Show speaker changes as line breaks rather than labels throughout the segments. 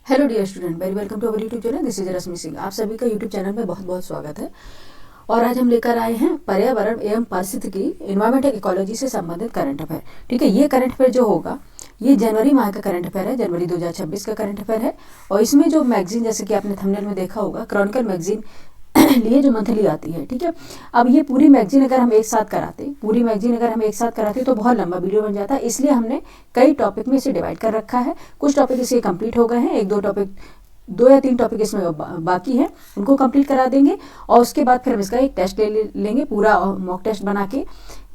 Hello dear student, very welcome to our YouTube channel. This is Rashmi Singh. आप सभी का YouTube channel में बहुत बहुत स्वागत है। और आज हम लेकर आए हैं पर्यावरण एवं पारिस्थितिकी इन्वायरमेंट एंड इकोलॉजी से संबंधित करंट अफेयर। ठीक है, ये करंट अफेयर जो होगा ये जनवरी माह का करंट अफेयर है, जनवरी 2026 का करंट अफेयर है। और इसमें जो मैगजीन, जैसे कि आपने थंबनेल में देखा होगा, क्रॉनिकल मैगजीन लिए जो मंथली आती है। ठीक है, अब ये पूरी मैगजीन अगर हम एक साथ कराते तो बहुत लंबा वीडियो बन जाता है, इसलिए हमने कई टॉपिक में इसे डिवाइड कर रखा है। कुछ टॉपिक इसके कंप्लीट हो गए हैं, एक दो टॉपिक, 2 या 3 टॉपिक इसमें बाकी हैं, उनको कंप्लीट करा देंगे। और उसके बाद फिर हम इसका एक टेस्ट ले लेंगे, पूरा मॉक टेस्ट बना के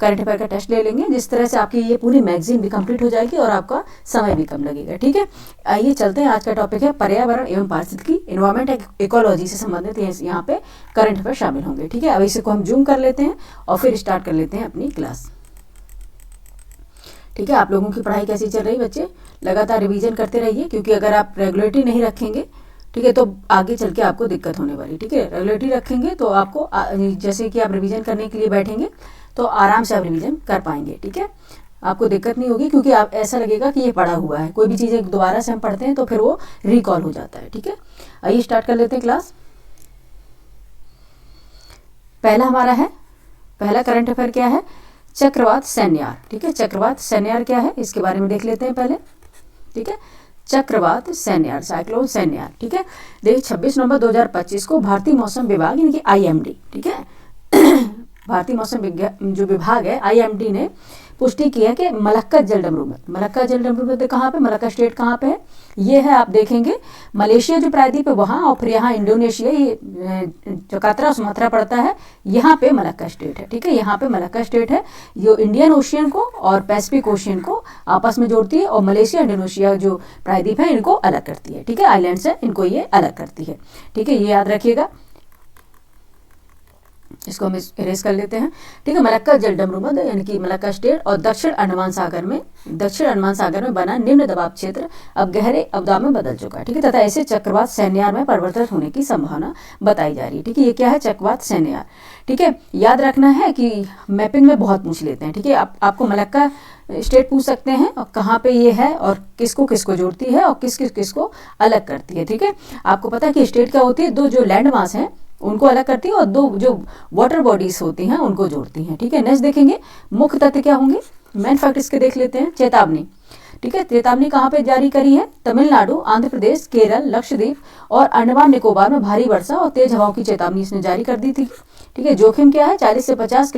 करंट अफेयर का टेस्ट ले लेंगे, जिस तरह से आपकी ये पूरी मैगजीन भी कंप्लीट हो जाएगी और आपका समय भी कम लगेगा। ठीक है, आइए चलते हैं। आज का टॉपिक है पर्यावरण एवं पारिस्थितिकी इन्वायरमेंट इकोलॉजी से संबंधित यहाँ पे करंट अफेयर शामिल होंगे। ठीक है, अब इसे को हम जूम कर लेते हैं और फिर स्टार्ट कर लेते हैं अपनी क्लास। ठीक है, आप लोगों की पढ़ाई कैसी चल रही बच्चे? लगातार रिवीजन करते रहिए, क्योंकि अगर आप रेगुलरिटी नहीं रखेंगे, ठीक है, तो आगे चल के आपको दिक्कत होने वाली। ठीक है, रेगुलरिटी रखेंगे तो आपको जैसे कि आप रिवीजन करने के लिए बैठेंगे तो आराम से आप रिवीजन कर पाएंगे। ठीक है, आपको दिक्कत नहीं होगी, क्योंकि आप ऐसा लगेगा कि ये पढ़ा हुआ है। कोई भी चीज़ें दोबारा से हम पढ़ते हैं तो फिर वो रिकॉल हो जाता है। ठीक है, आइए स्टार्ट कर लेते हैं क्लास। पहला करंट अफेयर क्या है? चक्रवात सैन्यार। ठीक है, चक्रवात सैन्यार क्या है इसके बारे में देख लेते हैं पहले। ठीक है, चक्रवात सैन्यार, साइक्लोन सैन्यार। ठीक है, देखिए 26 नवंबर 2025 को भारतीय मौसम विभाग यानी कि IMD, ठीक है भारतीय मौसम विज्ञान जो विभाग है IMD ने पुष्टि की है कि मलक्का जलडमरू कहाँ पे, मलक्का स्टेट कहाँ पे है? ये है, आप देखेंगे मलेशिया जो प्रायद्वीप है वहाँ, और फिर यहाँ इंडोनेशिया, ये जकार्ता सुमात्रा पड़ता है, यहाँ पे मलक्का स्टेट है। ठीक है, यहाँ पे मलक्का स्टेट है, जो इंडियन ओशियन को और पैसिफिक ओशियन को आपस में जोड़ती है, और मलेशिया इंडोनेशिया जो प्रायद्वीप है इनको अलग करती है। ठीक है, आइलैंड से इनको ये अलग करती है। ठीक है, ये याद रखिएगा, इसको हम इरेज कर लेते हैं। ठीक है, मलक्का जलडमरू यानी कि मलक्का स्टेट और दक्षिण अंडमान सागर में बना निम्न दबाव क्षेत्र अब गहरे अवदाब में बदल चुका है। ठीक है, तथा ऐसे चक्रवात सैन्यार में परिवर्तित होने की संभावना बताई जा रही है। ठीक है, ये क्या है? चक्रवात सैन्यार। ठीक है, याद रखना है कि मैपिंग में बहुत पूछ लेते हैं। ठीक है, आपको मलक्का स्टेट पूछ सकते हैं और कहाँ पे ये है और किसको किसको जोड़ती है और किसको अलग करती है। ठीक है, आपको पता है कि स्टेट क्या होती है? 2 जो लैंड मास हैं उनको अलग करती है और 2 जो वाटर बॉडीज होती हैं उनको जोड़ती हैं। ठीक है, नेक्स्ट देखेंगे मुख्य तथ्य क्या होंगे, मेन फैक्ट इसके देख लेते हैं। चेतावनी। ठीक है, चेतावनी कहाँ पे जारी करी है? तमिलनाडु, आंध्र प्रदेश, केरल, लक्षद्वीप और अंडमान निकोबार में भारी वर्षा और तेज हवाओं की चेतावनी इसने जारी कर दी थी। ठीक है, जोखिम क्या है? 40 से 50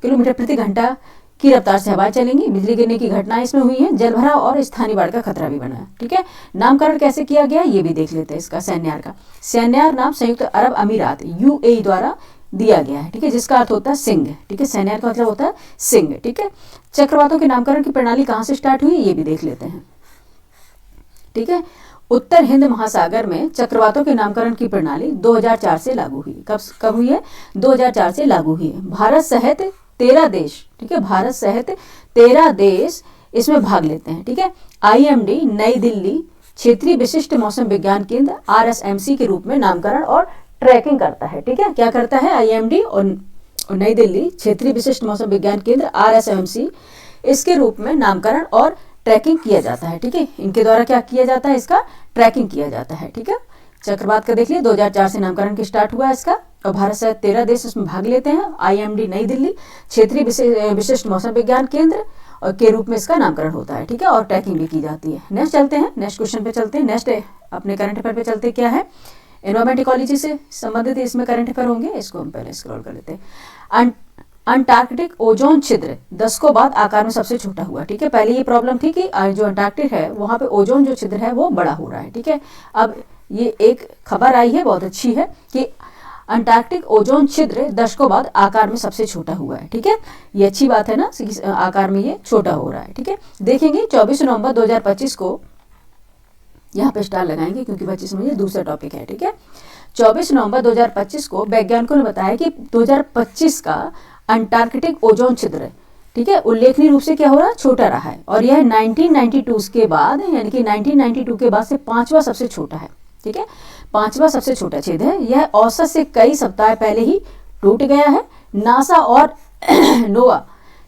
किलोमीटर प्रति घंटा की रफ्तार से हवाएं चलेंगी। बिजली गिरने की घटनाएं इसमें हुई हैं। जलभराव और स्थानीय बाढ़ का खतरा भी बना है। ठीक है, नामकरण कैसे किया गया ये भी देख लेते हैं इसका। सैन्यार का सैन्यार नाम संयुक्त अरब अमीरात UAE द्वारा दिया गया है। ठीक है, जिसका अर्थ होता है सिंह। ठीक है, सैन्यार का मतलब होता है सिंह। ठीक है, चक्रवातों के नामकरण की प्रणाली कहाँ से स्टार्ट हुई ये भी देख लेते हैं। ठीक है, उत्तर हिंद महासागर में चक्रवातों के नामकरण की प्रणाली 2004 से लागू हुई। कब हुई है? 2004 से लागू हुई है। भारत सहित 13 देश, ठीक है, भारत सहित 13 देश इसमें भाग लेते हैं। ठीक है, IMD नई दिल्ली क्षेत्रीय विशिष्ट मौसम विज्ञान केंद्र RSMC के रूप में नामकरण और ट्रैकिंग करता है। ठीक है, क्या करता है? IMD और नई दिल्ली क्षेत्रीय विशिष्ट मौसम विज्ञान केंद्र RSMC इसके रूप में नामकरण और ट्रैकिंग किया जाता है। ठीक है, इनके द्वारा क्या किया जाता है? इसका ट्रैकिंग किया जाता है। ठीक है, चक्रवात का देख लिया, 2004 से नामकरण की स्टार्ट हुआ है इसका, और भारत सहित 13 देश इसमें भाग लेते हैं। IMD नई दिल्ली क्षेत्रीय विशिष्ट मौसम विज्ञान केंद्र और के रूप में इसका नामकरण होता है। ठीक है, और ट्रैकिंग भी की जाती है। नेक्स्ट चलते हैं, नेक्स्ट क्वेश्चन पे चलते हैं। नेक्स्ट अपने करंट अफेयर पे चलते क्या है? एनवायरमेंट इकोलॉजी से संबंधित इसमें करंट अफेयर होंगे। इसको हम पहले स्क्रॉल कर लेते हैं। अंटार्कटिक ओजोन छिद्र दशकों बाद आकार में सबसे छोटा हुआ। ठीक है, पहले ये प्रॉब्लम थी कि जो अंटार्कटिक है वहां पे ओजोन जो छिद्र है वो बड़ा हो रहा है। ठीक है, अब ये एक खबर आई है, बहुत अच्छी है, कि अंटार्कटिक ओजोन छिद्र दशकों बाद आकार में सबसे छोटा हुआ है। ठीक है, ये अच्छी बात है ना, आकार में ये छोटा हो रहा है। ठीक है, देखेंगे 24 नवंबर 2025 को, यहाँ पे स्टार लगाएंगे क्योंकि 25 में ये दूसरा टॉपिक है। ठीक है, 24 नवंबर 2025 को वैज्ञानिकों ने बताया कि 2025 का अंटार्कटिक ओजोन छिद्र, ठीक है, उल्लेखनीय रूप से क्या हो रहा है? छोटा रहा है, और यह 1992 के बाद, यानी कि 1992 के बाद से 5वां सबसे छोटा है। ठीक है, 5वां सबसे छोटा छेद है। यह औसत से कई सप्ताह पहले ही टूट गया है। नासा और नोआ,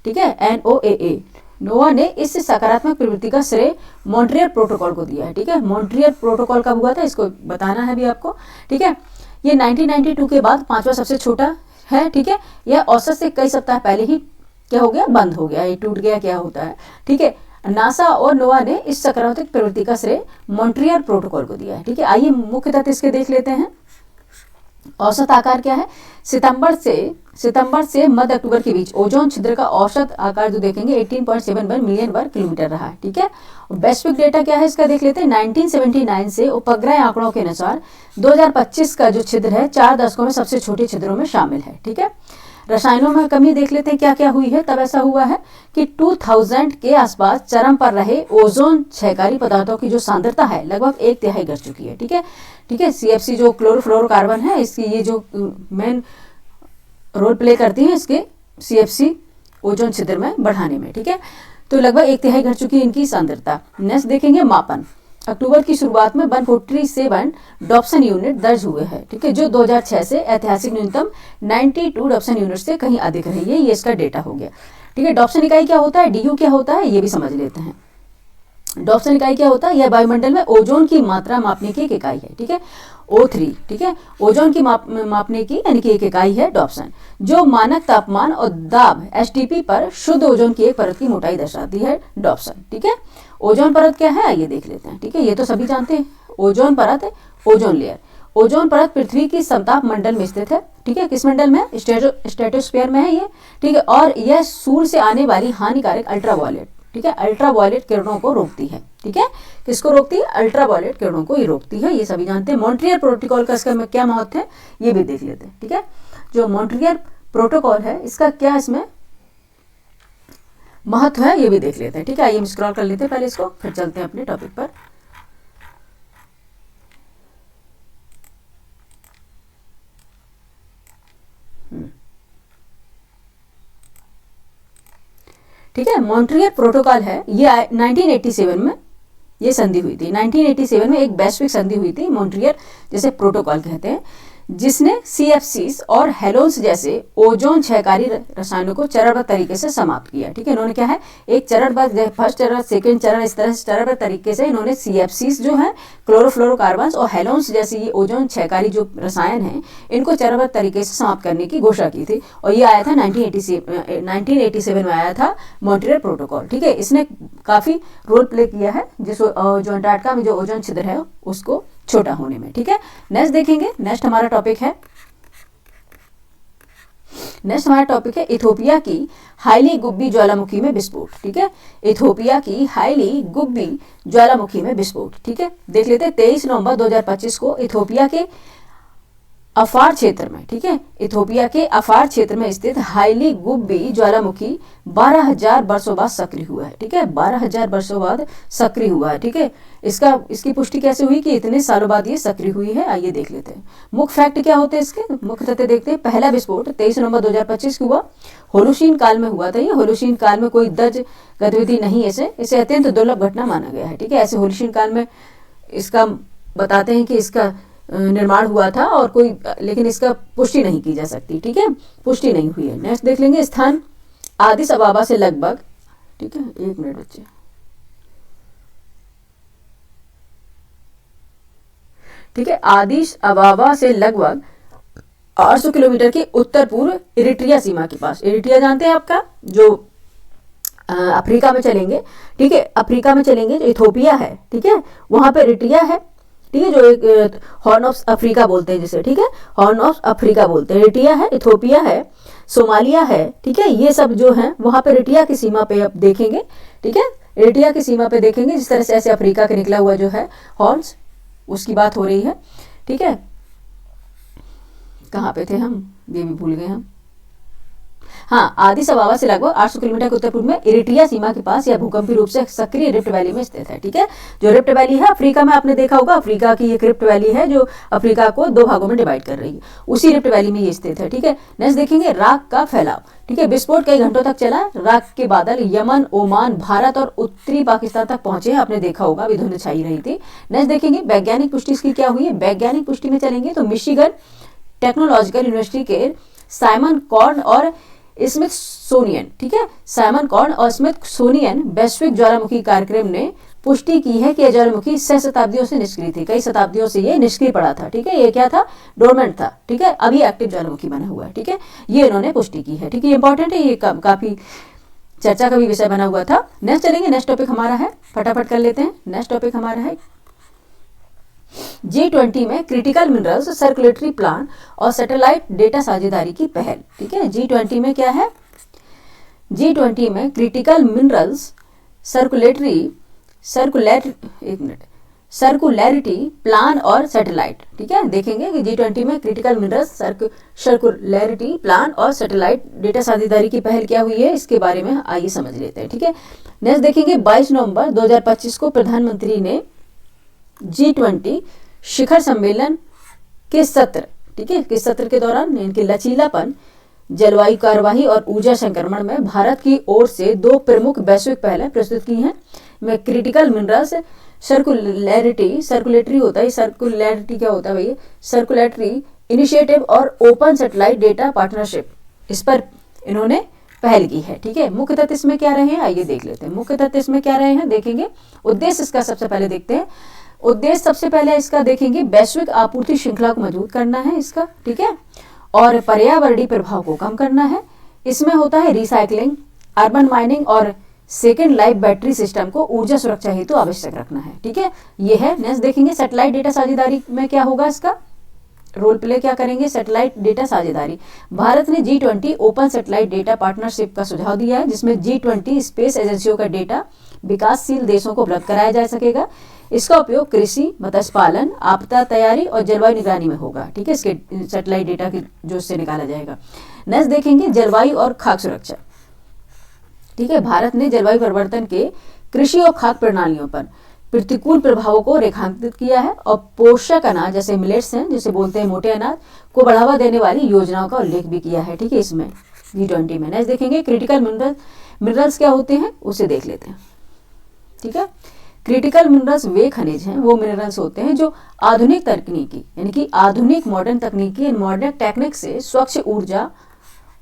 ठीक है, NOAA नोवा ने इस सकारात्मक प्रवृत्ति का श्रेय मॉन्ट्रियल प्रोटोकॉल को दिया है। ठीक है, मॉन्ट्रियल प्रोटोकॉल कब हुआ था इसको बताना है भी आपको। ठीक है, ये 1992 के बाद पांचवा सबसे छोटा है। ठीक है, यह औसत से कई सप्ताह पहले ही क्या हो गया, बंद हो गया, ये टूट गया, क्या होता है। ठीक है, नासा और नोवा ने इस सकारात्मक प्रवृत्ति का श्रेय मॉन्ट्रियल प्रोटोकॉल को दिया है। ठीक है, आइए मुख्य तथ्य इसके देख लेते हैं। औसत आकार क्या है, सितंबर से मध्य अक्टूबर के बीच ओजोन छिद्र का औसत आकार जो देखेंगे 18.71 मिलियन वर्ग किलोमीटर रहा है। ठीक है, वैश्विक डेटा क्या है इसका देख लेते हैं। 1979 से उपग्रह आंकड़ों के अनुसार 2025 का जो छिद्र है 4 दशकों में सबसे छोटे छिद्रों में शामिल है। ठीक है, रसायनों में कमी देख लेते हैं क्या क्या हुई है। तब ऐसा हुआ है कि 2000 के आसपास चरम पर रहे ओजोन क्षयकारी पदार्थों की जो सांद्रता है लगभग 1/3 घट चुकी है। ठीक है, ठीक है, CFC जो क्लोरोफ्लोरोकार्बन है, इसकी ये जो मेन रोल प्ले करती है इसके CFC ओजोन छिद्र में बढ़ाने में। ठीक है, तो लगभग 1/3 घट चुकी है इनकी सांद्रता। नेक्स्ट देखेंगे मापन। अक्टूबर की शुरुआत में 147 डॉप्सन यूनिट दर्ज हुए हैं। ठीक है, जो 2006 से ऐतिहासिक न्यूनतम 92 डॉप्सन यूनिट से कहीं अधिक रही है। ये इसका डेटा हो गया। ठीक है, डॉप्सन इकाई क्या होता है, DU क्या होता है, ये भी समझ लेते हैं। डॉप्सन इकाई क्या होता है, यह वायुमंडल में ओजोन की मात्रा मापने की एक इकाई है। ठीक है, O3। ठीक है, ओजोन की मापने की यानी कि एक इकाई है डॉप्सन, जो मानक तापमान और दाब STP पर शुद्ध ओजोन की एक परत की मोटाई दर्शाती है डॉप्सन। ठीक है, ओजोन परत क्या है आइए देख लेते हैं। ठीक है, ये तो सभी जानते हैं। ओजोन परत, ओजोन लेयर। ओजोन परत पृथ्वी की समताप मंडल में स्थित है। ठीक है, किस मंडल में, स्ट्रेटोस्फीयर में है ये। ठीक है, और यह सूर्य से आने वाली हानिकारक अल्ट्रावायलेट, ठीक है, अल्ट्रावायलेट किरणों को रोकती है। ठीक है, किसको रोकती है, अल्ट्रावायलेट किरणों को ये रोकती है, ये सभी जानते हैं। मॉन्ट्रियल प्रोटोकॉल का इसका क्या महत्व है ये भी देख लेते हैं। ठीक है, जो मॉन्ट्रियल प्रोटोकॉल है इसका क्या इसमें महत्व है ये भी देख लेते हैं। ठीक है, आइए हम स्क्रॉल कर लेते हैं पहले इसको, फिर चलते हैं अपने टॉपिक पर। ठीक है, मॉन्ट्रियल प्रोटोकॉल है ये 1987 में ये संधि हुई थी। 1987 में एक वैश्विक संधि हुई थी, मॉन्ट्रियल जैसे प्रोटोकॉल कहते हैं, जिसने CFCs और हेलोन्स जैसे ओजोन क्षयकारी रसायनों को चरणबद्ध तरीके से समाप्त किया। ठीक है, इन्होंने क्या है, एक चरणबद्ध, फर्स्ट चरण, सेकंड चरण, इस तरह से चरणबद्ध तरीके से इन्होंने CFCs जो है क्लोरोफ्लोरोकार्बन्स और हेलोन्स जैसे ये ओजोन क्षयकारी जो रसायन हैं इनको चरणबद्ध तरीके से समाप्त करने की घोषणा की थी। और ये आया था 1987 में आया था मॉन्ट्रियल प्रोटोकॉल। ठीक है, इसने काफी रोल प्ले किया है जो अंटार्कटिका में जो ओजोन छिद्र है उसको छोटा होने में। ठीक है, नेक्स्ट देखेंगे। नेक्स्ट हमारा टॉपिक है इथोपिया की हाईली गुब्बी ज्वालामुखी में विस्फोट। ठीक है, इथोपिया की हाईली गुब्बी ज्वालामुखी में विस्फोट। ठीक है, देख लेते हैं 23 नवंबर 2025 को इथोपिया के अफार क्षेत्र में, ठीक है, इथोपिया के अफार क्षेत्र में स्थित हाईली गुब्बी ज्वालामुखी 12,000 वर्षों बाद सक्रिय हुआ है। ठीक है, 12,000 वर्षों बाद सक्रिय हुआ है। ठीक है, इसकी पुष्टि कैसे हुई कि इतने सालों बाद ये सक्रिय हुई है, आइए देख लेते हैं। मुख्य फैक्ट क्या होते हैं इसके, मुख्य तथ्य देखते हैं। पहला विस्फोट 23 नवंबर 2025 को हुआ, होलोशीन काल में हुआ था। ये होलोशीन काल में कोई दर्ज गतिविधि नहीं, इसे अत्यंत दुर्लभ घटना माना गया है। ठीक है, ऐसे होलोशीन काल में इसका बताते हैं कि इसका निर्माण हुआ था और कोई, लेकिन इसका पुष्टि नहीं की जा सकती। ठीक है, पुष्टि नहीं हुई है। नेक्स्ट देख लेंगे, स्थान आदिस अबाबा से लगभग, ठीक है, एक मिनट बच्चे, ठीक है, आदिस अबाबा से लगभग 800 किलोमीटर के उत्तर पूर्व इरिट्रिया सीमा के पास। इरिट्रिया जानते हैं आपका, जो अफ्रीका में चलेंगे। ठीक है, अफ्रीका में चलेंगे, जो इथोपिया है, ठीक है, वहां पे इरिट्रिया है। ठीक है, जो एक हॉर्न ऑफ अफ्रीका बोलते हैं जिसे, ठीक है, हॉर्न ऑफ अफ्रीका बोलते हैं। इरिट्रिया है, इथोपिया है, सोमालिया है। ठीक है, ये सब जो है वहां पे इरिट्रिया की सीमा पे आप देखेंगे। ठीक है, इरिट्रिया की सीमा पे देखेंगे, जिस तरह से ऐसे अफ्रीका के निकला हुआ जो है हॉर्न्स, उसकी बात हो रही है। ठीक है, कहाँ पे थे हम, ये भी भूल गए हम। हाँ, आदिस अबाबा से लगभग 800 किलोमीटर के उत्तर पूर्व में इरिट्रिया सीमा के पास यह भूकंपीय रूप से सक्रिय रिफ्ट वैली में स्थित है। ठीक है, जो रिफ्ट वैली है अफ्रीका में, आपने देखा होगा, अफ्रीका की एक रिफ्ट वैली है जो अफ्रीका को 2 भागों में डिवाइड कर रही है, उसी रिफ्ट वैली में ये स्थित है। ठीक है, नेक्स्ट देखेंगे राख का फैलाव। ठीक है, विस्फोट कई घंटों तक चला। राख के बादल यमन, ओमान, भारत और उत्तरी पाकिस्तान तक पहुंचे, आपने देखा होगा, अभी धुंध छाई रही थी। नेक्स्ट देखेंगे वैज्ञानिक पुष्टि इसकी क्या हुई है। वैज्ञानिक पुष्टि में चलेंगे तो मिशिगन टेक्नोलॉजिकल यूनिवर्सिटी के साइमन कॉर्न और स्मिथसोनियन, ठीक है, साइमन कॉर्न और स्मिथसोनियन वैश्विक ज्वालामुखी कार्यक्रम ने पुष्टि की है कि यह ज्वालामुखी 6 शताब्दियों से निष्क्रिय थी, कई शताब्दियों से ये निष्क्रिय पड़ा था, ठीक है, ये क्या था, डोरमेंट था, ठीक है, अभी एक्टिव ज्वालामुखी बना हुआ है, ठीक है, ये इन्होंने पुष्टि की है, ठीक है, ये इंपॉर्टेंट है, ये काफी चर्चा का भी विषय बना हुआ था। नेक्स्ट चलेंगे, नेक्स्ट टॉपिक हमारा है, फटाफट कर लेते हैं, नेक्स्ट टॉपिक हमारा है G20 में क्रिटिकल मिनरल्स सर्कुलेटरी प्लान और सैटेलाइट डेटा साझेदारी की पहल, ठीक है, G20 में क्या है, G20 में क्रिटिकल मिनरल्स सर्कुलैरिटी प्लान और सैटेलाइट, ठीक है, देखेंगे कि G20 में क्रिटिकल मिनरल्स सर्कुलैरिटी प्लान और सैटेलाइट डेटा साझेदारी की पहल क्या हुई है, इसके बारे में आइए समझ लेते हैं, ठीक है। नेक्स्ट देखेंगे 22 नवंबर 2025 को प्रधानमंत्री ने G20 शिखर सम्मेलन के सत्र, ठीक है, किस सत्र के दौरान इनके लचीलापन, जलवायु कार्यवाही और ऊर्जा संक्रमण में भारत की ओर से 2 प्रमुख वैश्विक पहलें प्रस्तुत की हैं। में क्रिटिकल मिनरल्स सर्कुलेटरी होता है, सर्कुलैरिटी क्या होता है भैया, सर्कुलेटरी इनिशिएटिव और ओपन सैटेलाइट डेटा पार्टनरशिप, इस पर इन्होंने पहल की है, ठीक है। मुख्य तथ्य इसमें क्या रहे हैं, आइए देख लेते हैं, मुख्य तथ्य इसमें क्या रहे हैं, देखेंगे। उद्देश्य इसका सबसे पहले देखते हैं, उद्देश्य सबसे पहले इसका देखेंगे, वैश्विक आपूर्ति श्रृंखला को मजबूत करना है इसका, ठीक है, और पर्यावरणीय प्रभाव को कम करना है। इसमें होता है रिसाइकलिंग, अर्बन माइनिंग और सेकेंड लाइफ बैटरी सिस्टम को ऊर्जा सुरक्षा हेतु आवश्यक रखना है, ठीक है, ये है। नेक्स्ट देखेंगे सैटेलाइट डेटा साझेदारी में क्या होगा, इसका रोल प्ले क्या करेंगे, सैटेलाइट डेटा साझेदारी। भारत ने G20 open satellite data partnership का सुझाव दिया है, जिसमें G20 स्पेस एजेंसियों का डेटा विकासशील देशों को उपलब्ध कराया जा सकेगा। इसका उपयोग कृषि, मत्स्य पालन, आपदा तैयारी और जलवायु निगरानी में होगा, ठीक है, इसके सैटेलाइट डेटा की जो इससे निकाला जाएगा। नेक्स्ट देखेंगे जलवायु और खाद्य सुरक्षा, ठीक है, भारत ने जलवायु परिवर्तन के कृषि और खाद्य प्रणालियों पर प्रतिकूल प्रभावों को रेखांकित किया है और पोषक अनाज जैसे मिलेट्स हैं, जिसे बोलते हैं मोटे अनाज, को बढ़ावा देने वाली योजनाओं का उल्लेख भी किया है, ठीक है, इसमें G20 में। नेक्स्ट देखेंगे क्रिटिकल मिनरल्स क्या होते हैं, उसे देख लेते हैं, ठीक है। क्रिटिकल मिनरल्स वे खनिज हैं, वो मिनरल्स होते हैं जो आधुनिक तकनीकी, यानी कि आधुनिक मॉडर्न तकनीकी, मॉडर्न टेक्निक से स्वच्छ ऊर्जा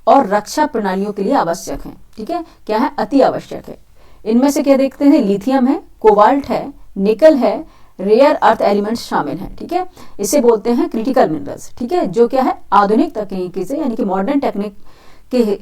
और रक्षा प्रणालियों के लिए आवश्यक है, ठीक है, क्या है, अति आवश्यक है। इनमें से क्या देखते हैं, लिथियम है, कोबाल्ट है, निकल है, रेयर अर्थ एलिमेंट्स शामिल हैं, ठीक है, इसे बोलते हैं क्रिटिकल मिनरल्स, ठीक है, जो क्या है, आधुनिक तकनीकी से, यानी कि मॉडर्न टेक्निक के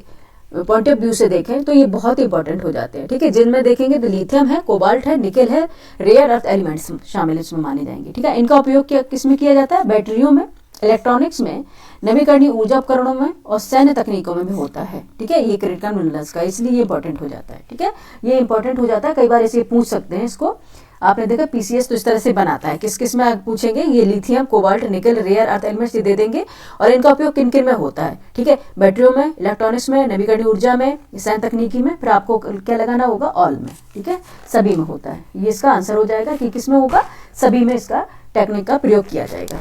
पॉइंट ऑफ व्यू से देखें तो ये बहुत इंपॉर्टेंट हो जाते हैं, ठीक है। जिनमें देखेंगे तो लिथियम है, कोबाल्ट है, निकल है, रेयर अर्थ एलिमेंट्स शामिल इसमें माने जाएंगे, ठीक है। इनका उपयोग किसमें किया जाता है, बैटरियों में, इलेक्ट्रॉनिक्स में, नवीकरणीय ऊर्जा उपकरणों में और सैन्य तकनीकों में भी होता है, ठीक है, ये क्रिटिकल मिनरल्स का, इसलिए ये इंपॉर्टेंट हो जाता है, ठीक है, ये इंपॉर्टेंट हो जाता है। कई बार इसे पूछ सकते हैं, इसको आपने देखा PCS तो इस तरह से बनाता है, किस किस में पूछेंगे, ये लिथियम, कोबाल्ट, निकल, रेयर अर्थ एलिमेंट्स ये दे देंगे, और इनका उपयोग किन किन में होता है, ठीक है, बैटरियों में, इलेक्ट्रॉनिक्स में, नवीकरणीय ऊर्जा में, सैन्य तकनीकी में, फिर आपको क्या लगाना होगा, ऑल में, ठीक है, सभी में होता है। ये इसका आंसर हो जाएगा कि किस में होगा, सभी में इसका टेक्निक का प्रयोग किया जाएगा।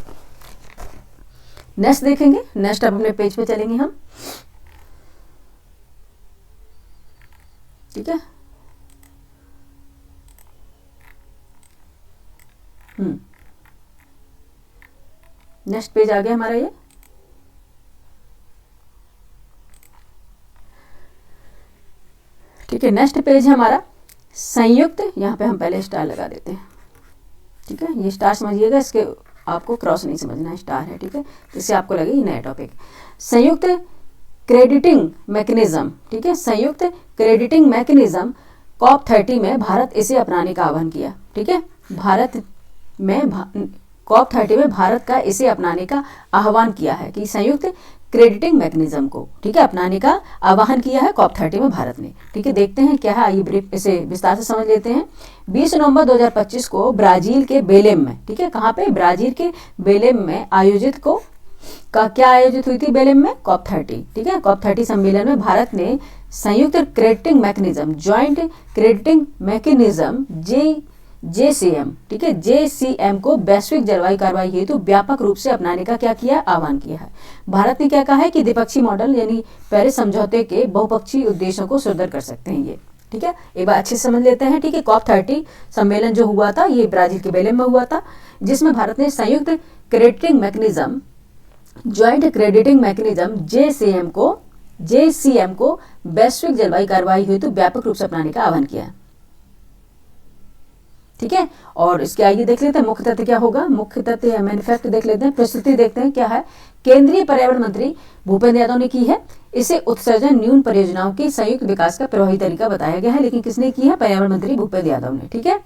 नेक्स्ट देखेंगे, नेक्स्ट अब अपने पेज पे चलेंगे हम, ठीक है। नेक्स्ट पेज आ गया हमारा ये, ठीक है। नेक्स्ट पेज है हमारा संयुक्त, यहाँ पे हम पहले स्टार लगा देते हैं, ठीक है, ये स्टार समझिएगा, इसके आपको क्रॉस नहीं समझना है, स्टार है, ठीक है, इससे आपको लगे ये नया टॉपिक। संयुक्त क्रेडिटिंग मैकेनिज्म, ठीक है, संयुक्त क्रेडिटिंग मैकेनिज्म COP30 में भारत इसे अपनाने का आह्वान किया, ठीक है, भारत में COP30 में भारत का इसे अपनाने का आह्वान किया है, कि संयुक्त क्रेडिटिंग मैकेनिज्म को, ठीक है, अपनाने का आह्वान किया है COP30 में भारत ने, ठीक है। देखते हैं क्या है, आइए ब्रीफ इसे विस्तार से समझ लेते हैं। 20 नवंबर 2025 को ब्राजील के बेलेम में, ठीक है, कहाँ पे, ब्राजील के बेलेम में आयोजित क्या आयोजित हुई थी बेलेम में, COP30, ठीक है, COP30 सम्मेलन में भारत ने संयुक्त crediting mechanism, joint crediting mechanism JCM, ठीक है, JCM को वैश्विक जलवायु कार्रवाई हेतु व्यापक रूप से अपनाने का क्या किया, आह्वान किया है। भारत ने क्या कहा है कि द्विपक्षीय मॉडल यानी पेरिस समझौते के बहुपक्षीय उद्देश्यों को सुदृढ़ कर सकते हैं ये, ठीक है, एक बार अच्छे से समझ लेते हैं, ठीक है। COP30 सम्मेलन जो हुआ था ये ब्राजील के बेलेम में हुआ था, जिसमें भारत ने संयुक्त crediting mechanism, joint crediting mechanism JCM को JCM को वैश्विक जलवायु कार्रवाई हेतु व्यापक रूप से अपनाने का आह्वान किया है। ठीक है, और इसके आगे देख लेते हैं मुख्य तथ्य क्या होगा। मुख्य तथ्य या मेन फैक्ट देख लेते हैं, प्रस्तुति देखते हैं क्या है। केंद्रीय पर्यावरण मंत्री भूपेंद्र यादव ने की है। इसे उत्सर्जन न्यून परियोजनाओं के संयुक्त विकास का प्रभावी तरीका बताया गया है, लेकिन किसने की है? पर्यावरण मंत्री भूपेंद्र यादव ने। ठीक है,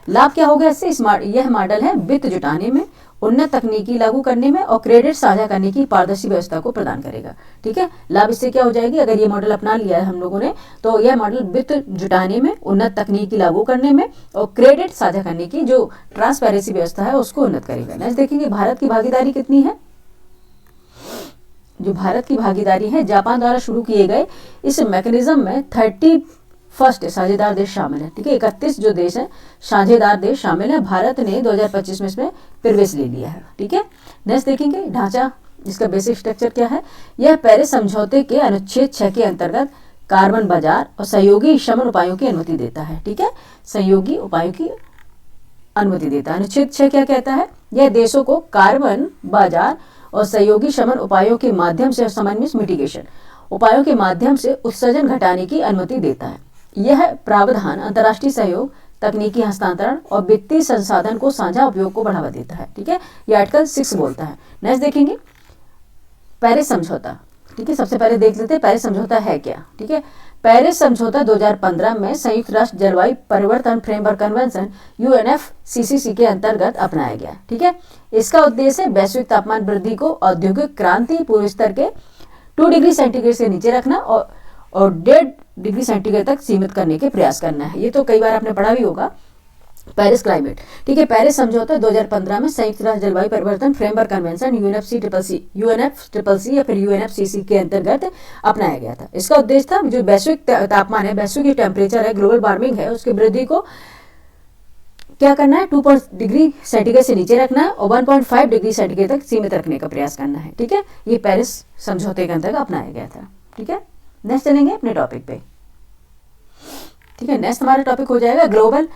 लाभ क्या होगा इससे? यह मॉडल है वित्त जुटाने में, उन्नत तकनीकी लागू करने में और क्रेडिट साझा करने की पारदर्शी व्यवस्था को प्रदान करेगा। ठीक है, लाभ इससे क्या हो जाएगी? अगर ये मॉडल अपना लिया है हम लोगों ने, तो यह मॉडल वित्त जुटाने में, उन्नत तकनीकी लागू करने में और क्रेडिट साझा करने की जो ट्रांसपेरेंसी व्यवस्था है उसको उन्नत करेगा। नेक्स्ट देखेंगे भारत की भागीदारी कितनी है। जो भारत की भागीदारी है, जापान द्वारा शुरू किए गए इस मैकेनिज्म में 31 साझेदार देश शामिल है। ठीक है, 31 जो देश है साझेदार देश शामिल है। भारत ने 2025 में इसमें प्रवेश ले लिया है। ठीक है, नेक्स्ट देखेंगे ढांचा, इसका बेसिक स्ट्रक्चर क्या है। यह पेरिस समझौते के अनुच्छेद 6 के अंतर्गत कार्बन बाजार और सहयोगी शमन उपायों की अनुमति देता है। ठीक है, सहयोगी उपायों की अनुमति देता है। अनुच्छेद 6 क्या कहता है? यह देशों को कार्बन बाजार और सहयोगी शमन उपायों के माध्यम से, समन्वित मिटिगेशन उपायों के माध्यम से उत्सर्जन घटाने की अनुमति देता है। यह प्रावधान अंतर्राष्ट्रीय सहयोग, तकनीकी हस्तांतरण और वित्तीय संसाधन को साझा उपयोग को बढ़ावा देता है। ठीक है, ये आर्टिकल 6 बोलता है। नेक्स्ट देखेंगे पेरिस समझौता। ठीक है, सबसे पहले देख लेते हैं पेरिस समझौता है क्या। ठीक है, पेरिस समझौता 2015 में संयुक्त राष्ट्र जलवायु परिवर्तन फ्रेमवर्क कन्वेंशन UNFCCC के अंतर्गत अपनाया गया। ठीक है, इसका उद्देश्य वैश्विक तापमान वृद्धि को औद्योगिक क्रांति पूर्व स्तर के 2 डिग्री सेंटीग्रेड से नीचे रखना और 1.5 डिग्री सेंटीग्रेड तक सीमित करने के प्रयास करना है। ये तो कई बार आपने पढ़ा भी होगा, पेरिस क्लाइमेट। ठीक है, पेरिस समझौता 2015 में संयुक्त राष्ट्र जलवायु परिवर्तन फ्रेमवर्क कन्वेंशन UNFCCC या फिर UNFCCC के अंतर्गत अपनाया गया था। इसका उद्देश्य था जो वैश्विक तापमान है, वैश्विक टेम्परेचर है, ग्लोबल वार्मिंग है, उसकी वृद्धि को क्या करना है? 2 डिग्री सेंटीग्रेड से नीचे रखना है और 1.5 डिग्री सेंटीग्रेड तक सीमित रखने का प्रयास करना है। ठीक है, ये पेरिस समझौते के अंतर्गत अपनाया गया था। ठीक है, नेक्स्ट चलेंगे अपने टॉपिक पे। ठीक है, नेक्स्ट हमारा टॉपिक हो जाएगा ग्लोबल,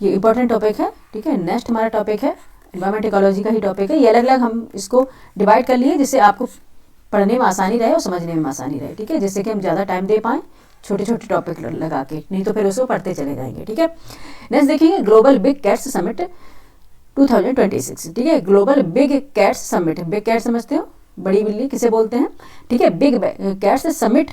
ये इंपॉर्टेंट टॉपिक है। ठीक है, नेक्स्ट हमारा टॉपिक है एनवायरमेंट इकोलॉजी का ही टॉपिक है। ये अलग अलग हम इसको डिवाइड कर लिए जिससे आपको पढ़ने में आसानी रहे और समझने में आसानी रहे। ठीक है, जिससे कि हम ज़्यादा टाइम दे पाएँ छोटे छोटे टॉपिक लगा के, नहीं तो फिर उसको पढ़ते चले जाएंगे। ठीक है, नेक्स्ट देखेंगे ग्लोबल बिग कैट्स समिट 2026। ठीक है, global big cats summit, big cat समझते हो, बड़ी बिल्ली किसे बोलते हैं। ठीक है, बिग कैट्स समिट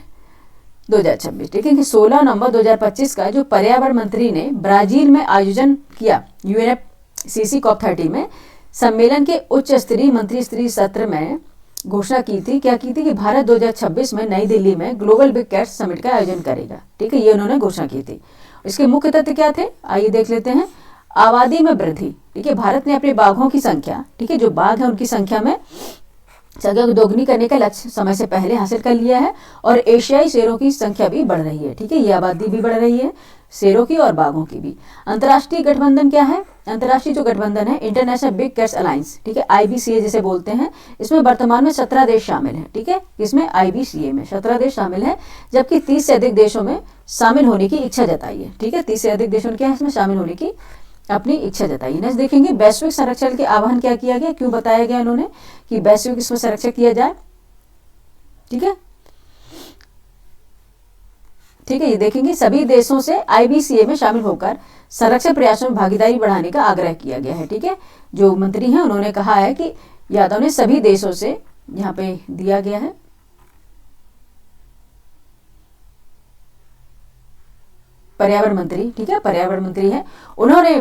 2026। ठीक है, कि 16 नवंबर 2025 का जो पर्यावरण मंत्री ने ब्राजील में आयोजन किया UNFCCC COP30 में सम्मेलन के उच्च स्तरीय मंत्री स्तरीय सत्र में घोषणा की थी। क्या की थी? कि भारत 2026 में नई दिल्ली में ग्लोबल बिग कैट्स समिट का आयोजन करेगा। ठीक है, ये उन्होंने घोषणा की थी। इसके मुख्य तथ्य क्या थे? आइए देख लेते हैं। आबादी में वृद्धि। ठीक है, भारत ने अपने बाघों की संख्या, ठीक है, जो बाघ है उनकी संख्या को दोगुनी करने का लक्ष्य समय से पहले हासिल कर लिया है और एशियाई शेरों की संख्या भी बढ़ रही है। ठीक है, ये आबादी भी बढ़ रही है, शेरों की और बाघों की भी। अंतर्राष्ट्रीय गठबंधन क्या है? अंतर्राष्ट्रीय जो गठबंधन है इंटरनेशनल बिग कैट्स अलायंस, ठीक है, IBCA जिसे बोलते हैं, इसमें वर्तमान में 17 देश शामिल हैं। ठीक है, इसमें IBCA में 17 देश शामिल हैं, जबकि 30 से अधिक देशों में शामिल होने की इच्छा जताई है। ठीक है, 30 से अधिक देशों ने क्या है इसमें शामिल होने की अपनी इच्छा जताई। नेक्स्ट देखेंगे वैश्विक संरक्षण के आह्वान क्या किया गया, क्यों बताया गया इन्होंने कि वैश्विक इसमें संरक्षण किया जाए। ठीक है, ठीक है, ये देखेंगे सभी देशों से IBCA में शामिल होकर संरक्षण प्रयासों में भागीदारी बढ़ाने का आग्रह किया गया है। ठीक है, जो मंत्री हैं उन्होंने कहा है कि यादव ने सभी देशों से, यहाँ पे दिया गया है, पर्यावरण मंत्री, ठीक है, पर्यावरण मंत्री है, उन्होंने